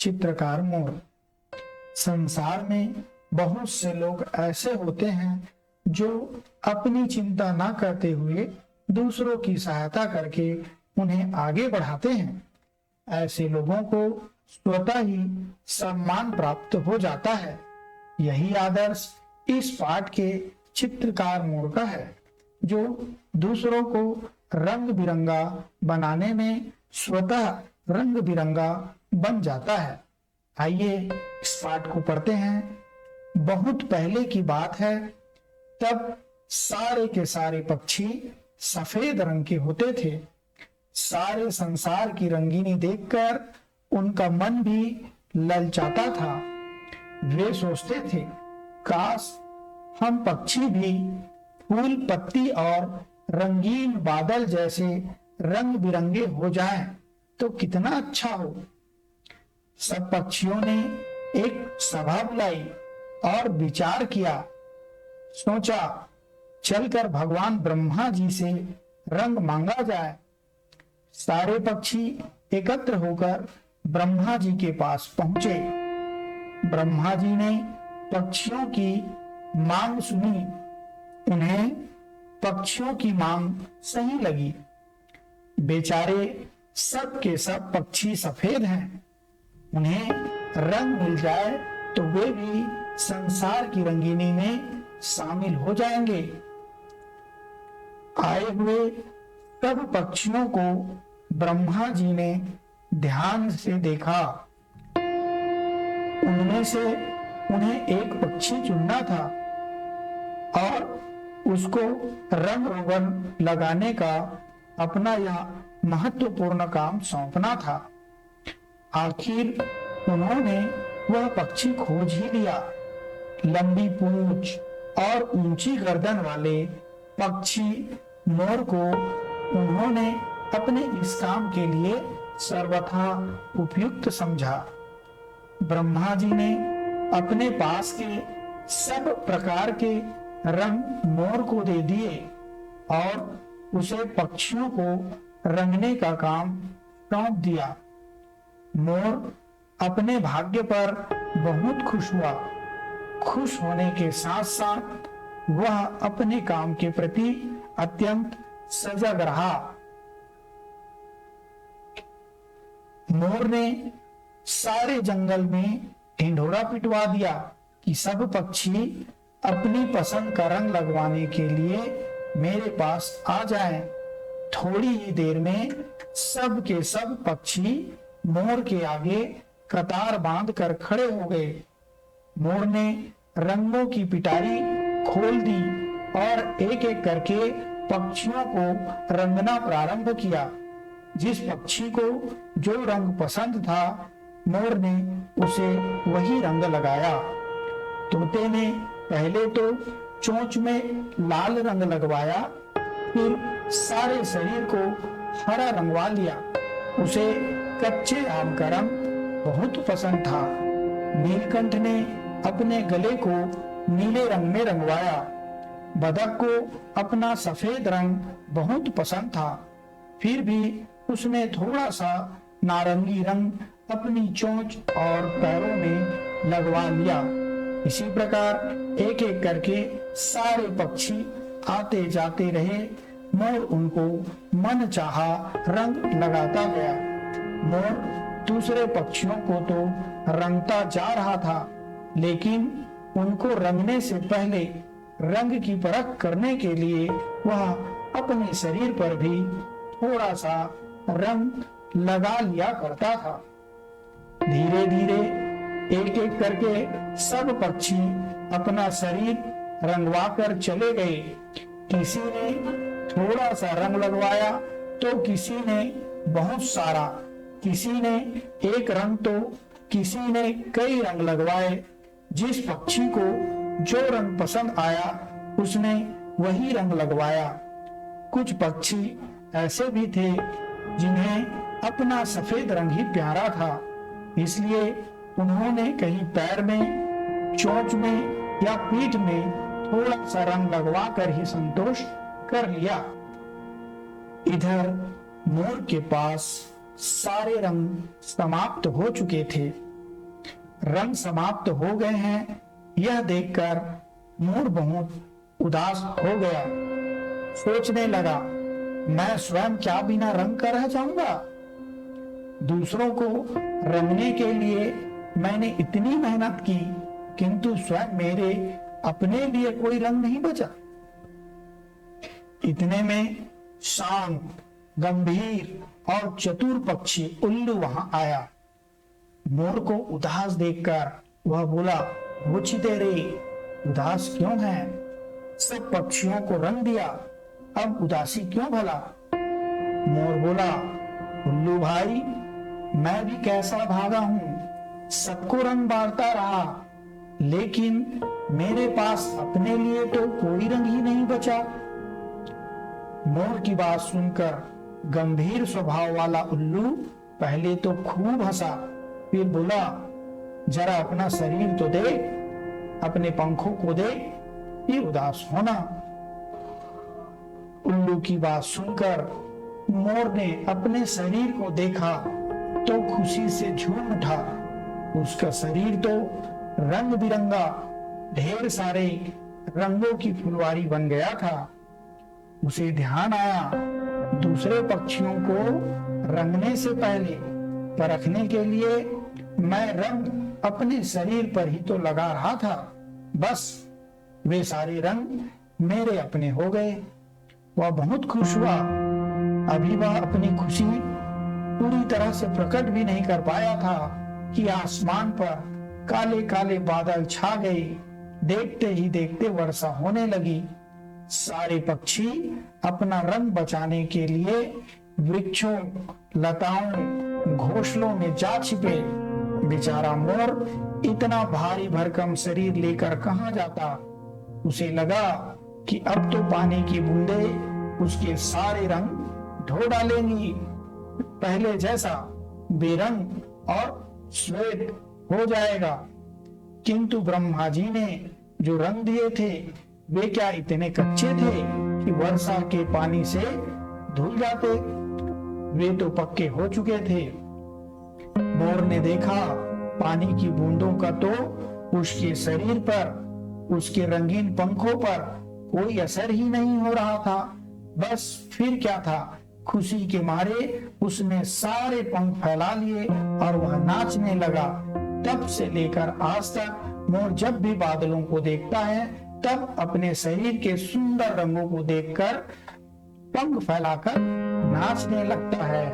चित्रकार मोर। संसार में बहुत से लोग ऐसे होते हैं जो अपनी चिंता न करते हुए दूसरों की सहायता करके उन्हें आगे बढ़ाते हैं। ऐसे लोगों को स्वतः ही सम्मान प्राप्त हो जाता है। यही आदर्श इस पाठ के चित्रकार मोर का है, जो दूसरों को रंग बिरंगा बनाने में स्वतः रंग बिरंगा बन जाता है। आइए इस पाठ को पढ़ते हैं। बहुत पहले की बात है, तब सारे के सारे पक्षी सफेद रंग के होते थे। सारे संसार की रंगीनी देखकर उनका मन भी ललचाता था। वे सोचते थे, काश हम पक्षी भी फूल पत्ती और रंगीन बादल जैसे रंग बिरंगे हो जाएं तो कितना अच्छा हो। सब पक्षियों ने एक सभा बुलाई और विचार किया। सोचा, चलकर भगवान ब्रह्मा जी से रंग मांगा जाए। सारे पक्षी एकत्र होकर ब्रह्मा जी के पास पहुंचे। ब्रह्मा जी ने पक्षियों की मांग सुनी। उन्हें पक्षियों की मांग सही लगी। बेचारे सब के सब पक्षी सफेद हैं। उन्हें रंग मिल जाए तो वे भी संसार की रंगीनी में शामिल हो जाएंगे। आए हुए सब पक्षियों को ब्रह्मा जी ने ध्यान से देखा। उनमें से उन्हें एक पक्षी चुनना था और उसको रंग रोगन लगाने का अपना यह महत्वपूर्ण काम सौंपना था। आखिर उन्होंने वह पक्षी खोज ही लिया। लंबी पूंछ और ऊंची गर्दन वाले पक्षी मोर को उन्होंने अपने इस काम के लिए सर्वथा उपयुक्त समझा। ब्रह्मा जी ने अपने पास के सब प्रकार के रंग मोर को दे दिए और उसे पक्षियों को रंगने का काम सौंप दिया। मोर अपने भाग्य पर बहुत खुश हुआ। खुश होने के साथ साथ वह अपने काम के प्रति अत्यंत सजग रहा। मोर ने सारे जंगल में ढिंढोरा पिटवा दिया कि सब पक्षी अपनी पसंद का रंग लगवाने के लिए मेरे पास आ जाएं। थोड़ी ही देर में सब के सब पक्षी मोर के आगे कतार बांधकर खड़े हो गए। मोर ने रंगों की पिटारी खोल दी और एक एक करके पक्षियों को रंगना प्रारंभ किया। जिस पक्षी को जो रंग पसंद था, मोर ने उसे वही रंग लगाया। तोते ने पहले तो चोंच में लाल रंग लगवाया, फिर सारे शरीर को हरा रंगवा लिया। उसे कच्चे आम का रंग बहुत पसंद था। नीलकंठ ने अपने गले को नीले रंग में रंगवाया। बदक को अपना सफेद रंग बहुत पसंद था, फिर भी उसने थोड़ा सा नारंगी रंग अपनी चोंच और पैरों में लगवा लिया। इसी प्रकार एक एक करके सारे पक्षी आते जाते रहे। मोर उनको मन चाहा रंग लगाता गया। मोर दूसरे पक्षियों को तो रंगता जा रहा था, लेकिन उनको रंगने से पहले रंग की परख करने के लिए वह अपने शरीर पर भी थोड़ा सा रंग लगा लिया करता था। धीरे धीरे एक एक करके सब पक्षी अपना शरीर रंगवा कर चले गए। किसी ने थोड़ा सा रंग लगवाया तो किसी ने बहुत सारा, किसी ने एक रंग तो किसी ने कई रंग लगवाए। जिस पक्षी को जो रंग पसंद आया उसने वही रंग लगवाया। कुछ पक्षी ऐसे भी थे जिन्हें अपना सफेद रंग ही प्यारा था, इसलिए उन्होंने कहीं पैर में, चोंच में या पीठ में थोड़ा सा रंग लगवा कर ही संतोष कर लिया। इधर मोर के पास सारे रंग समाप्त हो चुके थे। रंग समाप्त हो गए हैं, यह देखकर मोर बहुत उदास हो गया। सोचने लगा, मैं स्वयं क्या बिना रंग का रह जाऊंगा। दूसरों को रंगने के लिए मैंने इतनी मेहनत की, किंतु स्वयं मेरे अपने लिए कोई रंग नहीं बचा। इतने में शांत, गंभीर और चतुर पक्षी उल्लू वहां आया। मोर को उदास देखकर वह बोला, रुचिते रे, उदास क्यों है? सब पक्षियों को रंग दिया, अब उदासी क्यों भला? मोर बोला, उल्लू भाई, मैं भी कैसा भागा हूं, सबको रंग बांटता रहा, लेकिन मेरे पास अपने लिए तो कोई रंग ही नहीं बचा। मोर की बात सुनकर गंभीर स्वभाव वाला उल्लू पहले तो खूब हंसा, फिर बोला, जरा अपना शरीर तो दे, अपने पंखों को दे, ये उदास होना। उल्लू की बात सुनकर मोर ने अपने शरीर को देखा तो खुशी से झूम उठा। उसका शरीर तो रंग बिरंगा, ढेर सारे रंगों की फुलवारी बन गया था। उसे ध्यान आया, दूसरे पक्षियों को रंगने से पहले परखने के लिए मैं रंग अपने शरीर पर ही तो लगा रहा था, बस वे सारे रंग मेरे अपने हो गए। वह बहुत खुश हुआ। अभी वह अपनी खुशी पूरी तरह से प्रकट भी नहीं कर पाया था कि आसमान पर काले काले बादल छा गए। देखते ही देखते वर्षा होने लगी। सारे पक्षी अपना रंग बचाने के लिए वृक्षों, लताओं, घोंसलों में जा छिपे। बेचारा मोर इतना भारी भरकम शरीर लेकर कहां जाता। उसे लगा कि अब तो पानी की बूंदें उसके सारे रंग धो डालेंगी, पहले जैसा बेरंग और श्वेत हो जाएगा। किंतु ब्रह्मा जी ने जो रंग दिए थे वे क्या इतने कच्चे थे कि वर्षा के पानी से धुल जाते? वे तो पक्के हो चुके थे। मोर ने देखा पानी की बूंदों का तो उसके शरीर पर, उसके रंगीन पंखों पर कोई असर ही नहीं हो रहा था। बस फिर क्या था, खुशी के मारे उसने सारे पंख फैला लिए और वह नाचने लगा। तब से लेकर आज तक मोर जब भी बादलों को देखता है तब अपने शरीर के सुंदर रंगों को देखकर पंख फैलाकर नाचने लगता है।